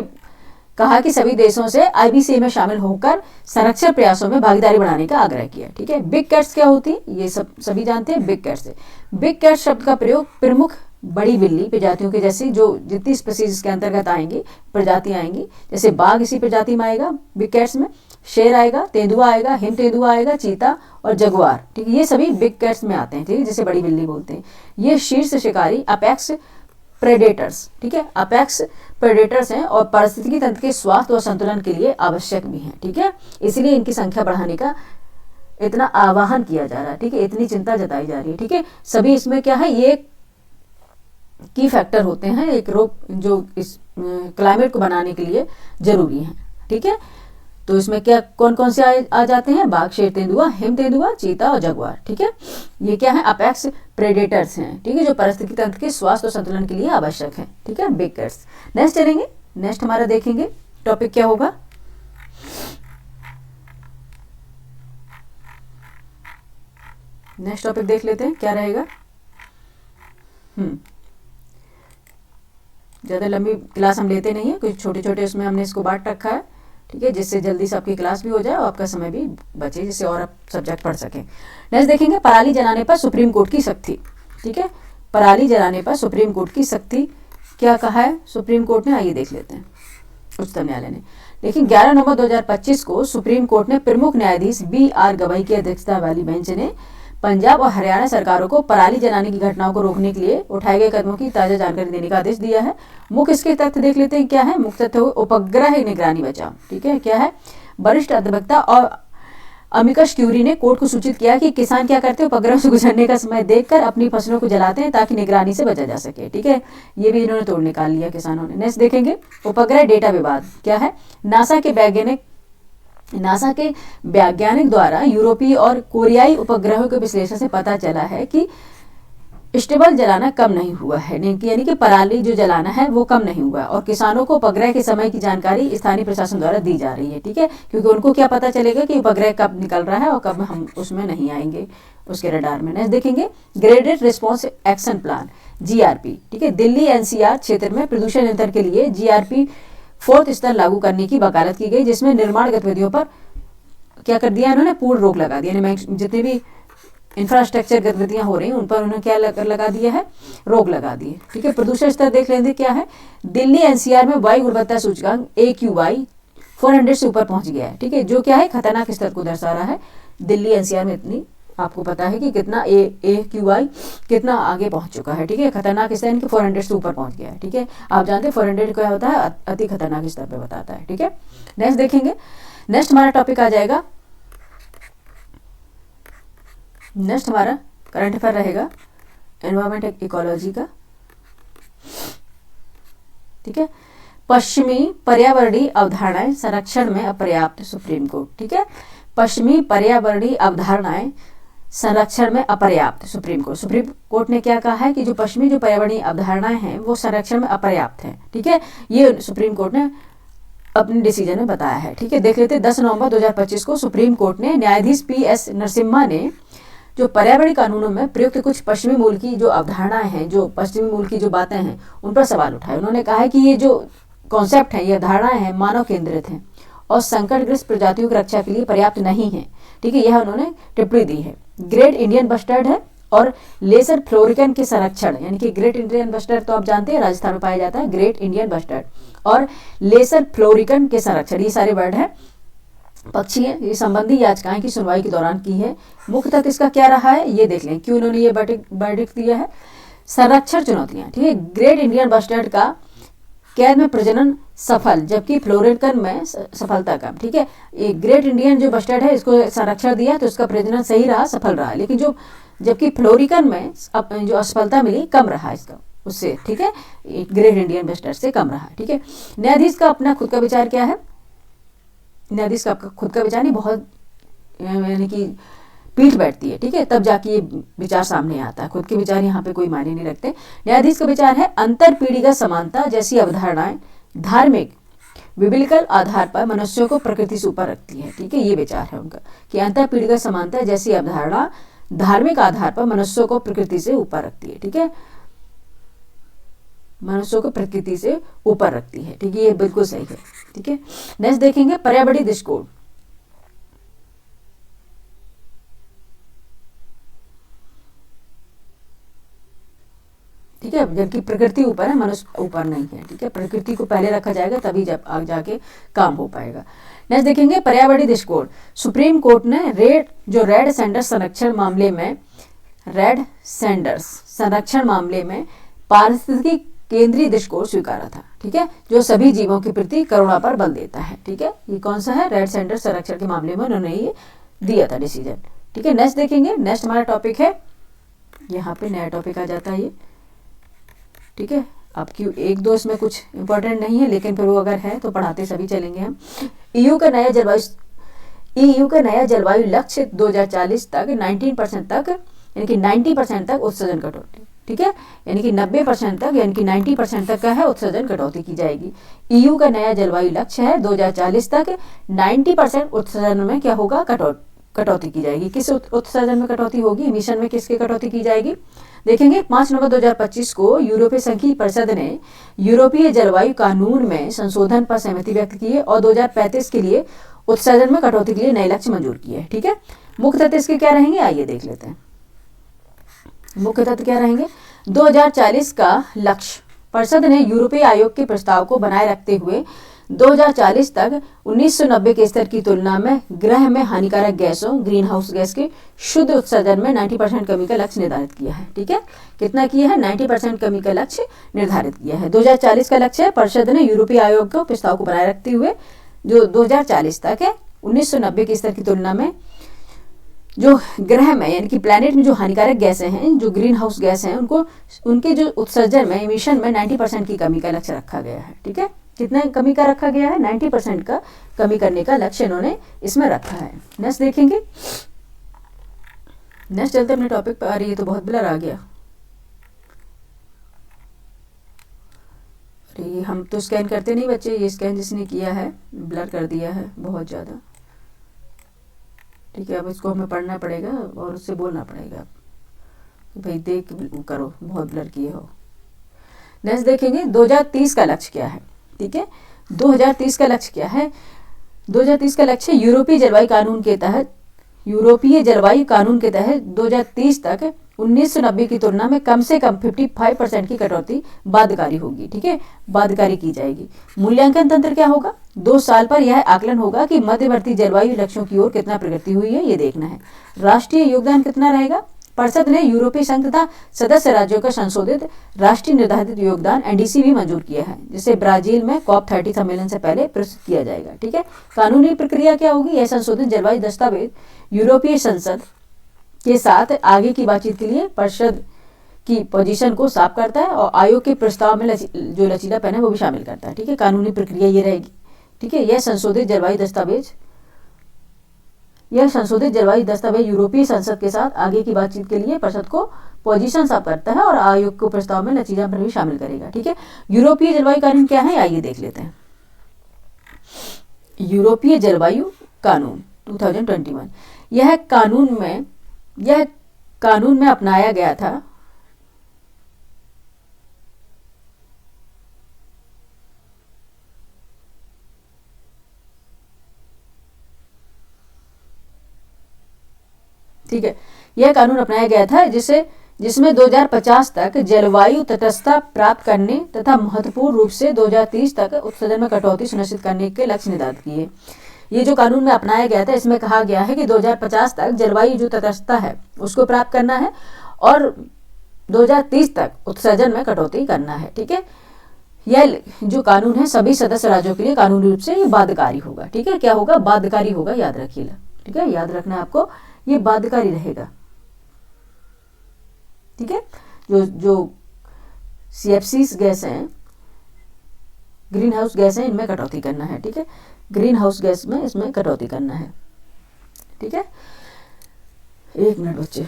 कहा कि सभी देशों से IBCA में शामिल होकर संरक्षण प्रयासों में भागीदारी बढ़ाने का आग्रह किया। ठीक है, बिग कैट्स क्या होती है ये सभी जानते हैं। बिग कैट्स, बिग कैट शब्द का प्रयोग प्रमुख बड़ी बिल्ली प्रजातियों के जैसी जो जितनी स्पीसीज के अंतर्गत आएंगी, प्रजातियां आएंगी, जैसे बाघ इसी प्रजाति में आएगा बिग कैट्स में, शेर आएगा, तेंदुआ आएगा, हिम तेंदुआ आएगा, चीता और जगुआर। ठीक है, ये सभी बिग कैट्स में आते हैं। ठीक है, जिसे बड़ी बिल्ली बोलते हैं। ये शीर्ष शिकारी अपेक्स प्रेडेटर्स, ठीक है, अपेक्स प्रेडेटर्स हैं और पारिस्थितिकी तंत्र के स्वास्थ्य और संतुलन के लिए आवश्यक भी हैं। ठीक है, इसलिए इनकी संख्या बढ़ाने का इतना आह्वान किया जा रहा है। ठीक है, इतनी चिंता जताई जा रही है। ठीक है, सभी इसमें क्या है, ये की फैक्टर होते हैं, एक रोग जो इस क्लाइमेट को बनाने के लिए जरूरी है। ठीक है, तो इसमें क्या कौन कौन से आ जाते हैं, बाघ, शेर, तेंदुआ, हिम तेंदुआ, चीता और जगुआर। ठीक है, ये क्या है, अपेक्स प्रेडेटर्स हैं। ठीक है, जो पारिस्थितिकी तंत्र के स्वास्थ्य और संतुलन के लिए आवश्यक है। ठीक है, बिग कैट्स। नेक्स्ट चलेंगे, नेक्स्ट हमारा देखेंगे टॉपिक क्या होगा। नेक्स्ट टॉपिक देख लेते हैं क्या रहेगा। ज़्यादा लंबी क्लास हम लेते नहीं है, कुछ छोटे छोटे उसमें हमने इसको बांट रखा है। ठीक है, जिससे जल्दी से आपकी क्लास भी हो जाए और आपका समय भी बचे, जिससे और आप सब्जेक्ट पढ़ सकें। नेक्स्ट देखेंगे, पराली जलाने पर सुप्रीम कोर्ट की सख्ती। ठीक है, पराली जलाने पर सुप्रीम कोर्ट की सख्ती, क्या कहा है सुप्रीम कोर्ट ने, आइए देख लेते हैं। उच्चतम न्यायालय ने, लेकिन 11 नवंबर 2025 को सुप्रीम कोर्ट ने प्रमुख न्यायाधीश BR गवाई की अध्यक्षता वाली बेंच ने पंजाब और हरियाणा सरकारों को पराली जलाने की घटनाओं को रोकने के लिए उठाए गए कदमों की ताजा जानकारी देने का आदेश दिया है। मुख्य इसके तथ्य देख लेते हैं क्या है। मुख्य तथ्य उपग्रह निगरानी बचाव। ठीक है, क्या है, वरिष्ठ अधिवक्ता और अमिकस क्यूरी ने कोर्ट को सूचित किया कि किसान क्या करते हैं, उपग्रह से गुजरने का समय देखकर अपनी फसलों को जलाते हैं ताकि निगरानी से बचा जा सके। ठीक है, ये भी इन्होंने तोड़ निकाल लिया किसानों ने। नेक्स्ट देखेंगे, उपग्रह डेटा विवाद, क्या है, नासा के वैज्ञानिक द्वारा यूरोपीय और कोरियाई उपग्रहों के विश्लेषण से पता चला है कि स्टेबल जलाना कम नहीं हुआ है, यानी कि पराली जो जलाना है वो कम नहीं हुआ, और किसानों को उपग्रह के समय की जानकारी स्थानीय प्रशासन द्वारा दी जा रही है। ठीक है, क्योंकि उनको क्या पता चलेगा कि उपग्रह कब निकल रहा है और कब हम उसमें नहीं आएंगे उसके रडार में। नेक्स्ट देखेंगे, graded response action plan GRP। ठीक है, दिल्ली NCR क्षेत्र में प्रदूषण नियंत्रण के लिए GRP 4th स्तर लागू करने की वकालत की गई, जिसमें निर्माण गतिविधियों पर क्या कर दिया इन्होंने, पूर्ण रोक लगा दी। यानी जितने भी इंफ्रास्ट्रक्चर गतिविधियां हो रही हैं उन पर उन्होंने क्या लगा दिया है, रोक लगा दी है। ठीक है, प्रदूषण स्तर देख लेंगे क्या है। दिल्ली NCR में वायु गुणवत्ता सूचकांक AQI 400 से ऊपर पहुंच गया है। ठीक है, जो क्या है, खतरनाक स्तर को दर्शा रहा है। दिल्ली NCR में इतनी आपको पता है कि कितना AQI कितना आगे पहुंच चुका है। ठीक है, खतरनाक स्तर इनके 400 से ऊपर पहुंच गया है। ठीक है, आप जानते हैं 400 क्या होता है, अति खतरनाक स्तर पे बताता है। ठीक है, नेक्स्ट देखेंगे, नेक्स्ट हमारा टॉपिक आ जाएगा, नेक्स्ट हमारा करंट अफेयर रहेगा एनवायरमेंट इकोलॉजी का। ठीक है, पश्चिमी पर्यावरणीय अवधारणाएं संरक्षण में अपर्याप्त, सुप्रीम कोर्ट। ठीक है, पश्चिमी पर्यावरणीय अवधारणाएं संरक्षण में अपर्याप्त, सुप्रीम कोर्ट। सुप्रीम कोर्ट ने क्या कहा है कि जो पश्चिमी जो पर्यावरणीय अवधारणाएं हैं वो संरक्षण में अपर्याप्त है। ठीक है, ये सुप्रीम कोर्ट ने अपने डिसीजन में बताया है। ठीक है, देख लेते हैं 10 नवंबर 2025 को सुप्रीम कोर्ट ने न्यायाधीश PS नरसिम्हा ने जो पर्यावरणीय कानूनों में प्रयुक्त कुछ पश्चिमी मूल की जो अवधारणाएं हैं, जो पश्चिमी मूल की जो बातें हैं उन पर सवाल उठाए। उन्होंने कहा है कि ये जो कॉन्सेप्ट है, ये अवधारणाएं हैं, मानव केंद्रित हैं और संकटग्रस्त प्रजातियों की रक्षा के लिए पर्याप्त नहीं है। ठीक है, यह उन्होंने टिप्पणी दी है। ग्रेट इंडियन बस्टर्ड है और लेसर फ्लोरिकन के संरक्षण, यानी कि ग्रेट इंडियन बस्टर्ड तो आप जानते हैं राजस्थान में पाया जाता है, ग्रेट इंडियन बस्टर्ड और लेसर फ्लोरिकन के संरक्षण, ये सारे वर्ड है, पक्षी है, ये संबंधी याचिकाएं की सुनवाई के दौरान की है। मुख्य तथ्य इसका क्या रहा है ये देख लें, क्यों उन्होंने ये वर्डिक्ट दिया है। संरक्षण चुनौतियां, ठीक है, ग्रेट इंडियन बस्टर्ड का कैद में प्रजनन सफल, जबकि फ्लोरिकन में सफलता कम। ठीक है, ये ग्रेट इंडियन जो बस्टर्ड है इसको संरक्षण दिया तो इसका प्रजनन सही रहा, सफल रहा, लेकिन जो जबकि फ्लोरिकन में जो असफलता मिली कम रहा इसका उससे। ठीक है, ग्रेट इंडियन बस्टर्ड से कम रहा। ठीक है, न्यायाधीश का अपना खुद का विचार क्या है, न्यायाधीश का खुद का विचार नहीं, बहुत यानी कि पीठ बैठती है। ठीक है, तब जाके ये विचार सामने आता है, खुद के विचार यहाँ पे कोई मायने नहीं रखते। न्यायाधीश का विचार है अंतर पीढ़ीगत समानता जैसी अवधारणाएं धार्मिक बिब्लिकल आधार पर मनुष्यों को प्रकृति से ऊपर रखती है। ठीक है, ये विचार है उनका कि अंतर पीढ़ीगत समानता जैसी अवधारणा धार्मिक आधार पर मनुष्यों को प्रकृति से ऊपर रखती है। ठीक है, मनुष्यों को प्रकृति से ऊपर रखती है। ठीक है, ये बिल्कुल सही है। ठीक है, नेक्स्ट देखेंगे पर्यावरणीय दृष्टिकोण। ठीक है, जबकि प्रकृति ऊपर है, मनुष्य ऊपर नहीं है। ठीक है, प्रकृति को पहले रखा जाएगा तभी जब आगे जाके काम हो पाएगा। नेक्स्ट देखेंगे पर्यावरणीय दृष्टिकोण। सुप्रीम कोर्ट ने रेड सैंडर्स संरक्षण मामले में पारिस्थितिकी केंद्रीय दृष्टिकोण स्वीकारा था। ठीक है, जो सभी जीवों के प्रति करुणा पर बल देता है। ठीक है, ये कौन सा है, रेड सैंडर्स संरक्षण के मामले में उन्होंने ये दिया था डिसीजन। ठीक है, नेक्स्ट देखेंगे, नेक्स्ट हमारा टॉपिक है, यहाँ पे नया टॉपिक आ जाता है ये। ठीक है, आपकी एक दो इसमें कुछ इंपॉर्टेंट नहीं है, लेकिन फिर वो अगर है तो पढ़ाते सभी चलेंगे हम। ईयू का नया जलवायु लक्ष्य 2040 तक 19% तक, यानी कि 90% तक उत्सर्जन कटौती, ठीक है, यानी कि 90% तक, यानी कि 90% तक का है उत्सर्जन कटौती की जाएगी। ईयू का नया जलवायु लक्ष्य है 2040 तक 90% उत्सर्जन में क्या होगा, कटौती की जाएगी। किस उत्सर्जन में कटौती होगी, इमिशन में किसकी कटौती की जाएगी, देखेंगे। 5 नवंबर 2025 को यूरोपीय संघीय परिषद ने यूरोपीय जलवायु कानून में संशोधन पर सहमति व्यक्त की है और 2035 के लिए उत्सर्जन में कटौती के लिए नए लक्ष्य मंजूर किए हैं, ठीक है। मुख्य तथ्य इसके क्या रहेंगे, आइए देख लेते हैं। मुख्य तथ्य क्या रहेंगे, 2040 का लक्ष्य परिषद ने यूरोपीय आयोग के प्रस्ताव को बनाए रखते हुए 2040 तक 1990 के स्तर की तुलना में ग्रह में हानिकारक गैसों, ग्रीन हाउस गैस के शुद्ध उत्सर्जन में 90% कमी का लक्ष्य निर्धारित किया है, ठीक है। कितना किया है, 90% कमी का लक्ष्य निर्धारित किया है। 2040 का लक्ष्य है, परिषद ने यूरोपीय आयोग के प्रस्ताव को बनाए रखते हुए जो 2040 तक है 1990 के स्तर की तुलना में जो ग्रह में यानी कि प्लैनेट में जो हानिकारक गैसें हैं, जो ग्रीन हाउस गैस हैं, उनके जो उत्सर्जन में, इमिशन में 90% की कमी का लक्ष्य रखा गया है, ठीक है। कितना कमी का रखा गया है, 90% का कमी करने का लक्ष्य इन्होंने इसमें रखा है। नेक्स्ट देखेंगे, नेक्स्ट चलते अपने टॉपिक पर। अरे ये तो बहुत ब्लर आ गया, अरे हम तो स्कैन करते नहीं बच्चे, ये स्कैन जिसने किया है ब्लर कर दिया है बहुत ज़्यादा, ठीक है। अब इसको हमें पढ़ना पड़ेगा और उससे बोलना पड़ेगा, भाई देख करो, बहुत ब्लर किए हो। नेक्स्ट देखेंगे 2030 का लक्ष्य क्या है, ठीक है। 2030 का लक्ष्य क्या है, 2030 का लक्ष्य यूरोपीय जलवायु कानून के तहत 2030 तक 1990 की तुलना में कम से कम 55% की कटौती बाध्यकारी होगी, ठीक है, बाध्यकारी की जाएगी। मूल्यांकन तंत्र क्या होगा, 2 साल पर यह आकलन होगा कि मध्यवर्ती जलवायु लक्ष्यों की ओर कितना प्रगति हुई है, ये देखना है। राष्ट्रीय योगदान कितना रहेगा, परिषद ने यूरोपीय संघ तथा सदस्य राज्यों का संशोधित राष्ट्रीय निर्धारित योगदान एनडीसी भी मंजूर किया है, जिसे ब्राजील में COP30 सम्मेलन से पहले प्रस्तुत किया जाएगा, ठीक है। कानूनी प्रक्रिया क्या होगी, यह संशोधित जलवायु दस्तावेज यूरोपीय संसद के साथ आगे की बातचीत के लिए परिषद की पोजीशन को साफ करता है और आयोग के प्रस्ताव में जो लचीलापन है वो भी शामिल करता है, ठीक है। कानूनी प्रक्रिया ये रहेगी, ठीक है। यह संशोधित जलवायु दस्तावेज यूरोपीय संसद के साथ आगे की बातचीत के लिए परिषद को पोजीशन साफ करता है और आयोग को प्रस्ताव में लचीलापन भी शामिल करेगा, ठीक है। यूरोपीय जलवायु कानून क्या है, आइए देख लेते हैं। यूरोपीय जलवायु कानून 2021 यह कानून में अपनाया गया था, ठीक है। यह कानून अपनाया गया था जिसमें 2050 तक जलवायु तटस्थता प्राप्त करने तथा महत्वपूर्ण रूप से 2030 तक उत्सर्जन में कटौती सुनिश्चित करने के लक्ष्य निर्धारित किए। ये जो कानून में अपनाया गया था, इसमें कहा गया है कि 2050 तक जलवायु जो तटस्थता है उसको प्राप्त करना है और 2030 तक उत्सर्जन में कटौती करना है, ठीक है। यह जो कानून है सभी सदस्य राज्यों के लिए कानूनी रूप से ये बाध्यकारी होगा, ठीक है। क्या होगा, बाध्यकारी होगा, याद रखिएगा, ठीक है, याद रखना है आपको, ये बाध्यकारी रहेगा, ठीक है। जो CFCs गैस हैं, ग्रीन हाउस गैस है, इनमें कटौती करना है, ठीक है। ग्रीन हाउस गैस में इसमें कटौती करना है, ठीक है। 1 मिनट बच्चे,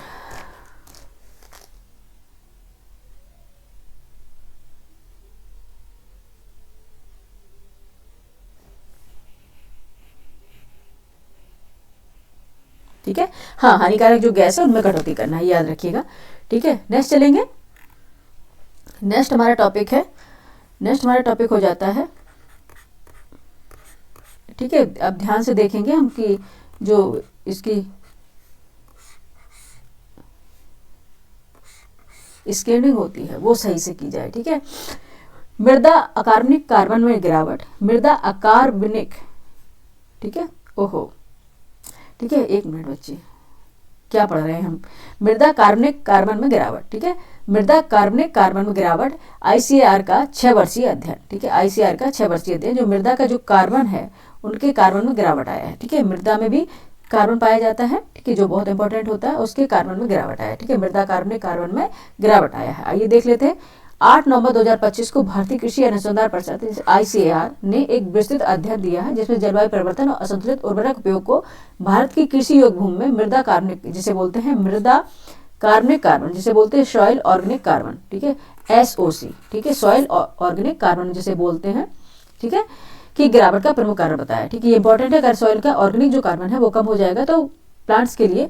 ठीक है। हाँ, हानिकारक जो गैस है उनमें कटौती करना है, याद रखिएगा, ठीक है। नेक्स्ट चलेंगे, नेक्स्ट हमारा टॉपिक हो जाता है, ठीक है। अब ध्यान से देखेंगे हम कि जो इसकी स्कैनिंग होती है वो सही से की जाए, ठीक है। मृदा अकार्बनिक कार्बन में गिरावट, ठीक है, ओहो, ठीक है। 1 मिनट बच्चे, क्या पढ़ रहे हैं हम, मृदा कार्बनिक कार्बन में गिरावट, ठीक है। मृदा कार्बनिक कार्बन में गिरावट ICAR का 6 वर्षीय अध्ययन, ठीक है। ICAR का 6 वर्षीय अध्ययन, जो मृदा का जो कार्बन है उनके कार्बन में गिरावट आया है, ठीक है। मृदा में भी कार्बन पाया जाता है, ठीक है, जो बहुत इंपॉर्टेंट होता है, उसके कार्बन में गिरावट आया है, ठीक है। मृदा कार्बनिक कार्बन में गिरावट आया है, आइए देख लेते हैं। 8 नवंबर 2025 को भारतीय कृषि अनुसंधान परिषद ICAR ने एक विस्तृत अध्ययन दिया है जिसमें जलवायु परिवर्तन और असंतुलित उर्वरक उपयोग को भारत की कृषि योग्य भूमि में मृदा कार्बनिक, जिसे बोलते हैं मृदा कार्बनिक कार्बन, जिसे बोलते हैं सॉइल ऑर्गेनिक कार्बन, ठीक है, SOC, ठीक है, सॉइल ऑर्गेनिक कार्बन जिसे बोलते हैं, ठीक है, की गिरावट का प्रमुख कारण बताया। ठीक है, ये इंपॉर्टेंट है। अगर सॉइल का ऑर्गेनिक जो कार्बन है वो कम हो जाएगा तो प्लांट्स के लिए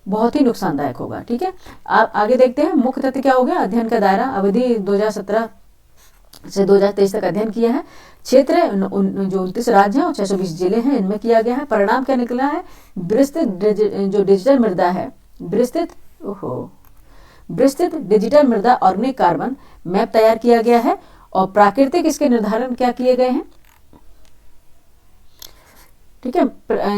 बहुत ही नुकसानदायक होगा। ठीक है, आप आगे देखते हैं मुख्य तथ्य क्या हो गया। अध्ययन का दायरा अवधि 2017 से 2023 तक अध्ययन किया है। क्षेत्र जो 29 राज्य हैं और 620 जिले हैं इनमें किया गया है। परिणाम क्या निकला है। विस्तृत जो डिजिटल मृदा है, विस्तृत डिजिटल मृदा ऑर्गेनिक कार्बन मैप तैयार किया गया है और प्राकृतिक इसके निर्धारण क्या किए गए हैं। ठीक है,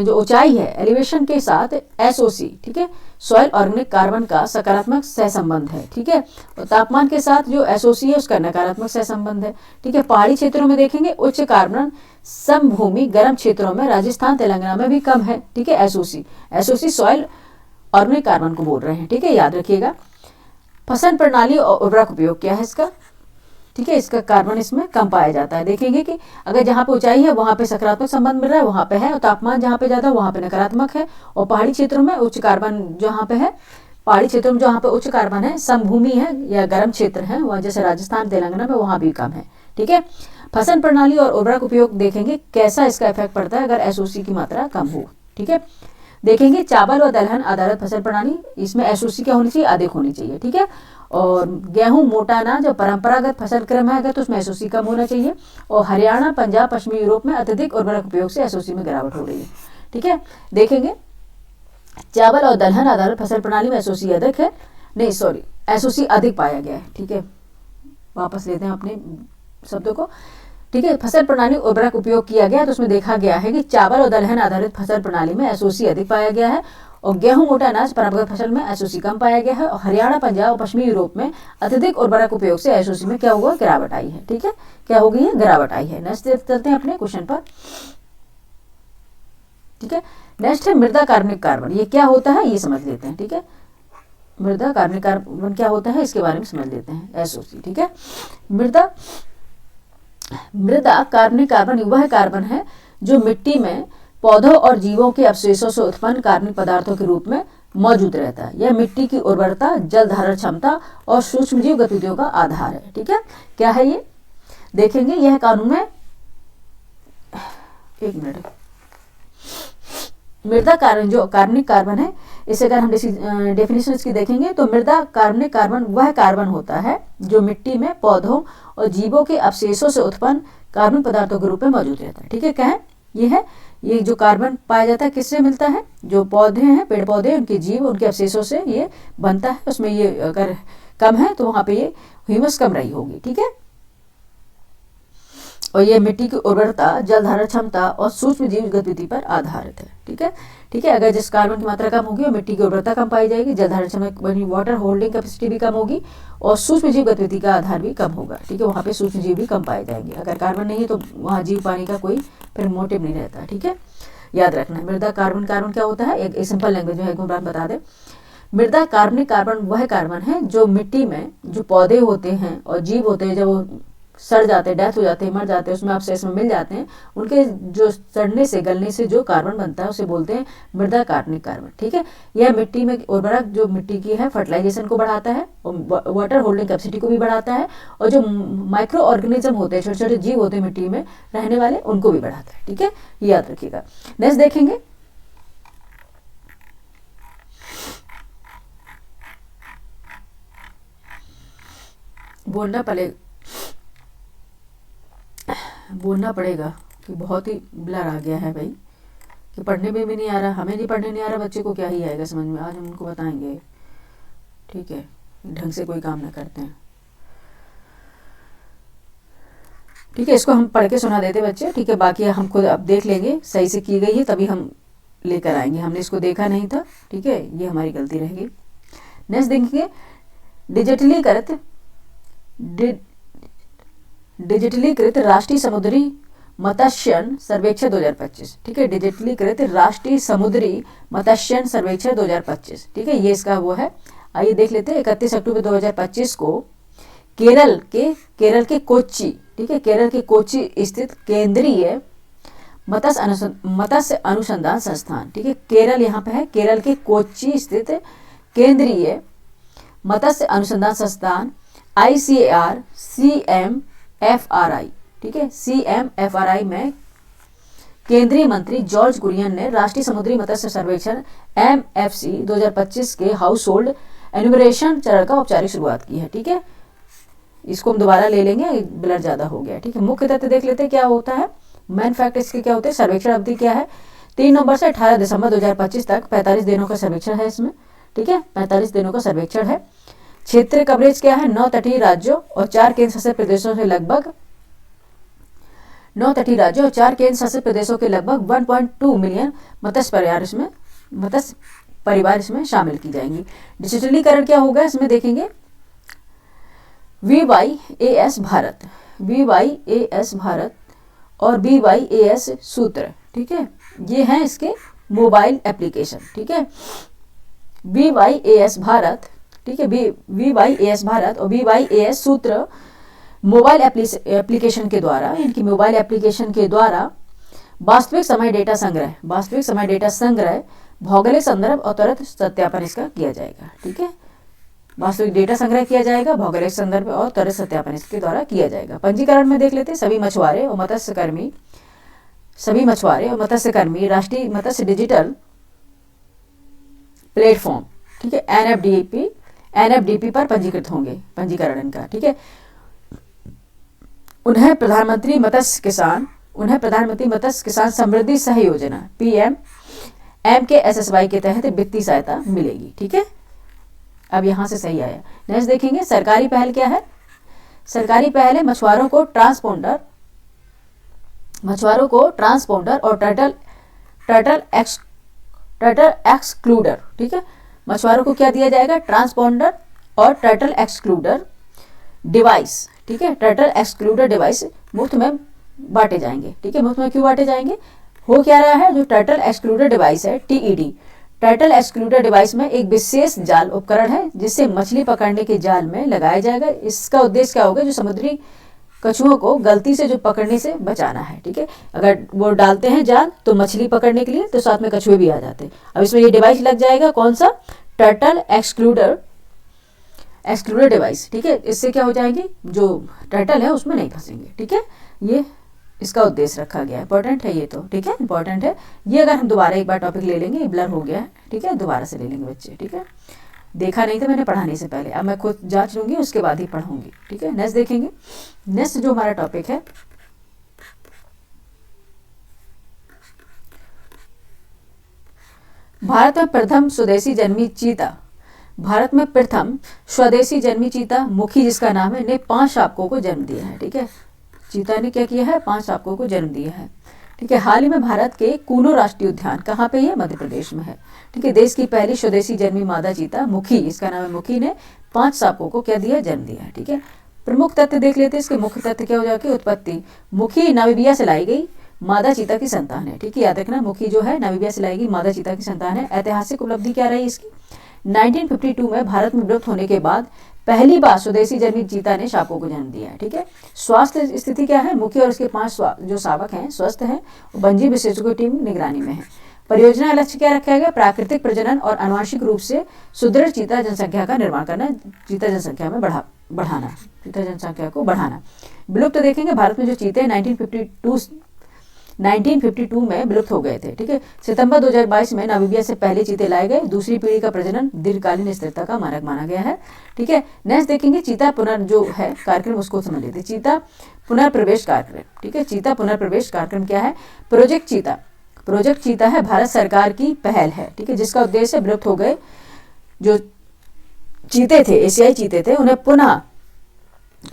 जो ऊंचाई है एलिवेशन के साथ SOC, ठीक है, सॉइल ऑर्गेनिक कार्बन का सकारात्मक सहसंबंध है। ठीक है, और तापमान के साथ जो SOC है उसका नकारात्मक सहसंबंध है। ठीक है, पहाड़ी क्षेत्रों में देखेंगे उच्च कार्बन समभूमि, गर्म क्षेत्रों में राजस्थान तेलंगाना में भी कम है। ठीक है, SOC सॉइल ऑर्गेनिक कार्बन को बोल रहे हैं। ठीक है, याद रखिएगा। फसल प्रणाली और उर्वरक उपयोग क्या है इसका। ठीक है, इसका कार्बन इसमें कम पाया जाता है। देखेंगे कि अगर जहाँ पे ऊंचाई है वहाँ पे सकारात्मक संबंध मिल रहा है, वहाँ पे है, और तापमान जहाँ पे ज्यादा वहाँ पे नकारात्मक है। और पहाड़ी क्षेत्रों में उच्च कार्बन जहाँ पे है, पहाड़ी क्षेत्रों में जहाँ पे उच्च कार्बन है, समभूमि है या गर्म क्षेत्र है, वहाँ जैसे राजस्थान तेलंगाना में वहाँ भी कम है। ठीक है, फसल प्रणाली और उर्वरक उपयोग देखेंगे कैसा इसका इफेक्ट पड़ता है अगर SOC की मात्रा कम हो। ठीक है, देखेंगे चावल और दलहन आधारित फसल प्रणाली, इसमें SOC क्या होनी चाहिए, अधिक होनी चाहिए। ठीक है, और गेहूं, मोटा अनाज जो परंपरागत फसल क्रम है अगर तो उसमें SOC कम होना चाहिए। और हरियाणा, पंजाब, पश्चिमी यूरोप में अत्यधिक उर्वरक उपयोग से SOC में गिरावट हो रही है। ठीक है, देखेंगे चावल और दलहन आधारित फसल प्रणाली में SOC अधिक है, नहीं सॉरी SOC अधिक पाया गया है। ठीक है, वापस लेते हैं अपने शब्दों को। ठीक है, फसल प्रणाली उर्वरक उपयोग किया गया तो उसमें देखा गया है कि चावल और दलहन आधारित फसल प्रणाली में SOC अधिक पाया गया है और गेहूं, मोटा अनाज, परंपरागत फसल में SOC कम पाया गया है। और हरियाणा, पंजाब और पश्चिमी यूरोप में अत्यधिक उर्वरक उपयोग से SOC में क्या हुआ, गिरावट आई है। ठीक है, क्या हो गई है, गिरावट आई है। नेक्स्ट चलते हैं अपने क्वेश्चन पर। ठीक है, नेक्स्ट है मृदा कार्बनिक कार्बन। ये क्या होता है ये समझ लेते हैं। ठीक है, मृदा कार्बनिक कार्बन क्या होता है इसके बारे में समझ लेते हैं। SOC, ठीक है, मृदा कार्बनिक कार्बन वह कार्बन है जो मिट्टी में पौधों और जीवों के अवशेषों से उत्पन्न कार्बनिक पदार्थों के रूप में मौजूद रहता है। यह मिट्टी की उर्वरता, जल धारण क्षमता और सूक्ष्मजीव गतिविधियों का आधार है। ठीक है, क्या है ये देखेंगे। यह कानून में एक मिनट, मृदा कार्बन जो कार्बनिक कार्बन है, इसे अगर हम डेफिनेशन इसकी देखेंगे तो मृदा कार्बनिक कार्बन वह कार्बन होता है जो मिट्टी में पौधों और जीवों के अवशेषों से उत्पन्न कार्बनिक पदार्थों के रूप में मौजूद रहता है। ठीक है, क्या है ये है, ये जो कार्बन पाया जाता है किससे मिलता है, जो पौधे हैं, पेड़ पौधे, उनके जीव, उनके अवशेषों से ये बनता है। उसमें ये अगर कम है तो वहां पे ये ह्यूमस कम रही होगी। ठीक है, और ये मिट्टी की उर्वरता, जल धारण क्षमता और सूक्ष्म जीव गतिविधि पर आधारित है। ठीक है, ठीक है, अगर जिस कार्बन की मात्रा कम होगी और मिट्टी की उर्वरता कम पाई जाएगी, जल धारण क्षमता, वाटर होल्डिंग कैपेसिटी भी कम होगी और सूक्ष्म जीव गतिविधि का आधार भी कम होगा। ठीक है, वहाँ पे सूक्ष्म जीव भी कम पाए जाएंगे। अगर कार्बन नहीं है तो वहाँ जीव पाने का कोई फिर मोटिव नहीं रहता। ठीक है, याद रखना है। मृदा कार्बन कार्बन क्या होता है, एक सिंपल लैंग्वेज में एक बार बता दें। मृदा कार्बनिक कार्बन वह कार्बन है जो मिट्टी में जो पौधे होते हैं और जीव होते हैं, जब वो सड़ जाते हैं, डेथ हो जाते हैं, मर जाते हैं, उसमें अवशेष में मिल जाते हैं, उनके जो सड़ने से, गलने से जो कार्बन बनता है उसे बोलते हैं मृदा कार्बनिक कार्बन। ठीक है, यह मिट्टी में उर्वरक जो मिट्टी की है फर्टिलाइजेशन को बढ़ाता है और वाटर होल्डिंग कैपेसिटी को भी बढ़ाता है और जो माइक्रो ऑर्गेनिज्म होते हैं, छोटे छोटे जीव होते हैं मिट्टी में रहने वाले, उनको भी बढ़ाता है। ठीक है, याद रखिएगा। नेक्स्ट देखेंगे बोलना पड़ेगा कि बहुत ही ब्लर आ गया है भाई, कि पढ़ने में भी नहीं आ रहा, हमें नहीं पढ़ने नहीं आ रहा, बच्चे को क्या ही आएगा समझ में। आज हम उनको बताएंगे। ठीक है, ढंग से कोई काम ना करते हैं। ठीक है, इसको हम पढ़ के सुना देते बच्चे। ठीक है, बाकी हम खुद अब देख लेंगे, सही से की गई है तभी हम लेकर आएंगे। हमने इसको देखा नहीं था। ठीक है, ये हमारी गलती रहेगी। नेक्स्ट देखेंगे डिजिटलीकृत राष्ट्रीय समुद्री मत्स्यन सर्वेक्षण 2025। ठीक है, डिजिटलीकृत राष्ट्रीय समुद्री मत्स्यन सर्वेक्षण 2025। ठीक है, ये इसका वो है। आइए देख लेते हैं। 31 अक्टूबर 2025 को केरल के कोच्चि, ठीक है, केरल के कोच्चि स्थित केंद्रीय मत्स्य अनुसंधान संस्थान, ठीक है, केरल यहाँ पे है, केरल के कोच्चि स्थित केंद्रीय मत्स्य अनुसंधान संस्थान ICAR CMFRI, ठीक है, CMFRI में केंद्रीय मंत्री जॉर्ज कुरियन ने राष्ट्रीय समुद्री मत्स्य सर्वेक्षण MFC 2025 के हाउस होल्ड एन्यूमरेशन चरण का औपचारिक शुरुआत की है, ठीक है। इसको हम दोबारा ले लेंगे, ब्लर ज्यादा हो गया, ठीक है। मुख्य तथ्य देख लेते हैं क्या होता है, मेन फैक्ट इसके क्या होते हैं। सर्वेक्षण अवधि क्या है, 3 नवंबर से 18 दिसंबर 2025 तक 45 दिनों का सर्वेक्षण है इसमें, ठीक है, 45 दिनों का सर्वेक्षण है। क्षेत्रीय कवरेज क्या है, 9 तटीय राज्यों और 4 केंद्र शासित प्रदेशों से लगभग 9 तटीय राज्यों और 4 केंद्र शासित प्रदेशों के लगभग 1.2 मिलियन मत्स्य परिवार इसमें शामिल की जाएंगी। डिजिटलीकरण क्या होगा इसमें देखेंगे, VYAS भारत और BYAS सूत्र, ठीक है, ये हैं इसके मोबाइल एप्लीकेशन, ठीक है। VYAS भारत, ठीक है, VYAS भारत और BYAS सूत्र मोबाइल एप्लीकेशन के द्वारा, इनकी मोबाइल एप्लीकेशन के द्वारा वास्तविक समय डेटा संग्रह, भौगोलिक संदर्भ और त्वरित सत्यापन इसका किया जाएगा, ठीक है। वास्तविक डेटा संग्रह किया जाएगा, भौगोलिक संदर्भ और त्वरित सत्यापन इसके द्वारा किया जाएगा। पंजीकरण में देख लेते हैं, सभी मछुआरे और मत्स्यकर्मी राष्ट्रीय मत्स्य डिजिटल प्लेटफॉर्म, ठीक है, NFDP पर पंजीकृत होंगे, पंजीकरण का, ठीक है। उन्हें प्रधानमंत्री मत्स्य किसान समृद्धि सह योजना PMKSSY के तहत वित्तीय सहायता मिलेगी, ठीक है। अब यहां से सही आया। नेक्स्ट देखेंगे, सरकारी पहल क्या है। सरकारी पहल है मछुआरों को ट्रांसपोंडर और टर्टल एक्सक्लूडर, ठीक है, मछुआरों को क्या दिया जाएगा, ट्रांसपोंडर और टर्टल एक्सक्लूडर डिवाइस, ठीक है, टर्टल एक्सक्लूडर डिवाइस मुफ्त में बांटे जाएंगे, ठीक है। मुफ्त में क्यों बांटे जाएंगे, हो क्या रहा है, जो टर्टल एक्सक्लूडर डिवाइस है TED, टर्टल एक्सक्लूडर डिवाइस में एक विशेष जाल उपकरण है जिससे मछली पकड़ने के जाल में लगाया जाएगा। इसका उद्देश्य क्या होगा, जो समुद्री कछुओं को गलती से जो पकड़ने से बचाना है, ठीक है। अगर वो डालते हैं जाल तो मछली पकड़ने के लिए, तो साथ में कछुए भी आ जाते हैं। अब इसमें ये डिवाइस लग जाएगा, कौन सा, टर्टल एक्सक्लूडर डिवाइस, ठीक है। इससे क्या हो जाएगी, जो टर्टल है उसमें नहीं फंसेंगे, ठीक है। ये इसका उद्देश्य रखा गया है, इंपॉर्टेंट है ये तो, ठीक है, इंपॉर्टेंट है ये। अगर हम दोबारा एक बार टॉपिक ले लेंगे, ब्लर हो गया है, ठीक है, दोबारा से ले लेंगे बच्चे, ठीक है। देखा नहीं था मैंने पढ़ाने से पहले, अब मैं खुद जांच लूंगी उसके बाद ही पढ़ूंगी, ठीक है। नेक्स्ट देखेंगे, नेक्स्ट जो हमारा टॉपिक है, भारत में प्रथम स्वदेशी जन्मी चीता मुखी, जिसका नाम है, ने 5 शावकों को जन्म दिया है, ठीक है। चीता ने क्या किया है, 5 शावकों को जन्म दिया है, ठीक है। हाल ही में भारत के कूनो राष्ट्रीय उद्यान, कहाँ पे है, मध्य प्रदेश में है, ठीक है। देश की पहली स्वदेशी जन्मी मादा चीता मुखी, इसका नाम है मुखी, ने 5 शावकों को क्या दिया, जन्म दिया है, ठीक है। प्रमुख तथ्य देख लेते हैं इसके। मुख्य तथ्य क्या हो जाएगा, उत्पत्ति, मुखी नामीबिया से लाई गई मादा चीता की संतान है, ठीक है, याद रखना, मुखी जो है नामीबिया से लाई गई मादा चीता की संतान है। ऐतिहासिक उपलब्धि क्या रही इसकी, 1952 में भारत में विलुप्त होने के बाद पहली बार स्वदेशी जन्मी चीता ने शावकों को जन्म दिया है, ठीक है। स्वास्थ्य स्थिति क्या है, मुखी और उसके 5 जो शावक हैं स्वस्थ हैं, वन्यजीव विशेषज्ञों की टीम निगरानी में है। परियोजना लक्ष्य क्या रखा गया, प्राकृतिक प्रजनन और आनुवंशिक रूप से सुदृढ़ चीता जनसंख्या का निर्माण करना, चीता जनसंख्या में बढ़ाना, चीता जनसंख्या को बढ़ाना। विलुप्त देखेंगे, भारत में जो चीते 1952 में विलुप्त हो गए थे, ठीक है। सितंबर 2022 में नामीबिया से पहले चीते लाए गए। दूसरी पीढ़ी का प्रजनन दीर्घकालीन स्थिरता का मानक माना गया है, ठीक है। नेक्स्ट देखेंगे, चीता जो है कार्यक्रम, उसको समझ लेते हैं। चीता पुनर्प्रवेश कार्यक्रम, ठीक है, चीता पुनर्प्रवेश कार्यक्रम क्या है, प्रोजेक्ट चीता है, भारत सरकार की पहल है, ठीक है, जिसका उद्देश्य विलुप्त हो गए जो चीते थे, एशियाई चीते थे, उन्हें पुनः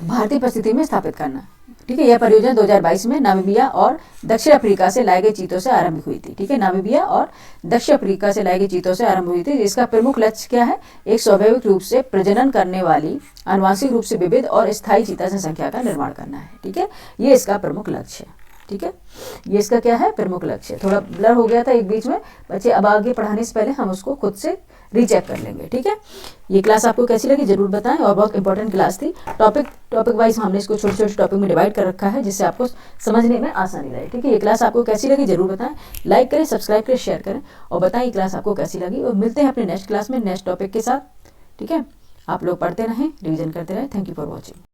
भारतीय परिस्थिति में स्थापित करना, ठीक है। यह परियोजना 2022 में नामीबिया और दक्षिण अफ्रीका से लाए गए चीतों से आरंभ हुई थी, ठीक है। नामीबिया और दक्षिण अफ्रीका से लाए गए चीतों से आरंभ हुई थी। इसका प्रमुख लक्ष्य क्या है, एक स्वाभाविक रूप से प्रजनन करने वाली, आनुवंशिक रूप से विविध और स्थायी चीता जनसंख्या का निर्माण करना है, ठीक है। ये इसका प्रमुख लक्ष्य है, ठीक है, ये इसका क्या है, प्रमुख लक्ष्य। थोड़ा ब्लर हो गया था एक बीच में बच्चे, अब आगे पढ़ाने से पहले हम उसको खुद से रीचेक कर लेंगे। ठीक है, ये क्लास आपको कैसी लगी जरूर बताएं, और बहुत इंपॉर्टेंट क्लास थी। टॉपिक वाइज हमने इसको छोटे छोटे टॉपिक में डिवाइड कर रखा है, जिससे आपको समझने में आसानी रहे। ठीक है, ये क्लास आपको कैसी लगी जरूर बताएं, लाइक करें, सब्सक्राइब करें, शेयर करें, और बताएं ये क्लास आपको कैसी लगी। और मिलते हैं अपने नेक्स्ट क्लास में नेक्स्ट टॉपिक के साथ। ठीक है, आप लोग पढ़ते रहें, रिविजन करते रहें। Thank you for watching.